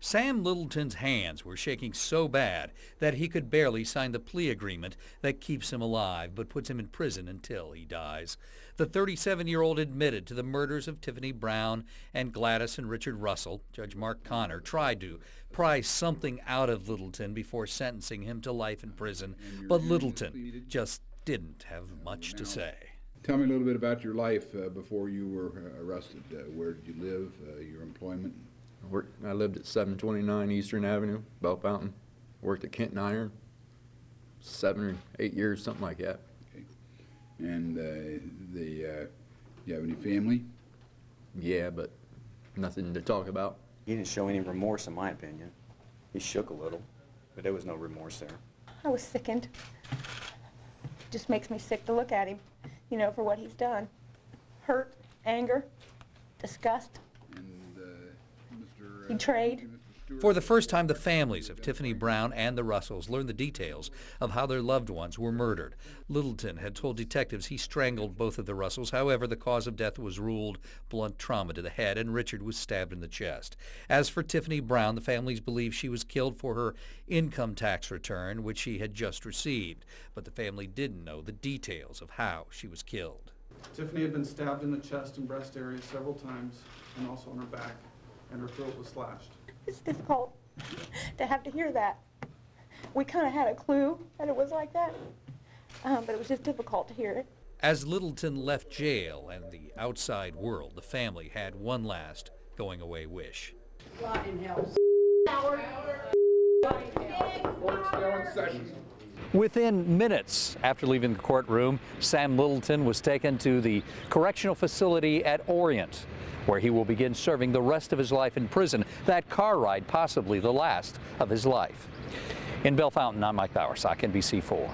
Sam Littleton's hands were shaking so bad that he could barely sign the plea agreement that keeps him alive but puts him in prison until he dies. The 37-year-old admitted to the murders of Tiffany Brown and Gladys and Richard Russell. Judge Mark Connor tried to pry something out of Littleton before sentencing him to life in prison, but Littleton just didn't have much to say. Tell me a little bit about your life before you were arrested. Where did you live, your employment? I lived at 729 Eastern Avenue, Bellefontaine. Worked at Kent Iron, 7 or 8 years, something like that. Okay. And do you have any family? Yeah, but nothing to talk about. He didn't show any remorse, in my opinion. He shook a little, but there was no remorse there. I was sickened. It just makes me sick to look at him, you know, for what he's done. Hurt, anger, disgust. Betrayed. For the first time, the families of Tiffany Brown and the Russells learned the details of how their loved ones were murdered. Littleton had told detectives he strangled both of the Russells. However, the cause of death was ruled blunt trauma to the head, and Richard was stabbed in the chest. As for Tiffany Brown, the families believe she was killed for her income tax return, which she had just received. But the family didn't know the details of how she was killed. Tiffany had been stabbed in the chest and breast areas several times, and also on her back, and her throat was slashed. It's difficult to have to hear that. We kind of had a clue that it was like that, but it was just difficult to hear it. As Littleton left jail and the outside world, the family had one last going-away wish. God in hell. Within minutes after leaving the courtroom, Sam Littleton was taken to the correctional facility at Orient, where he will begin serving the rest of his life in prison. That car ride possibly the last of his life. In Bellefontaine, I'm Mike Bowers, NBC4.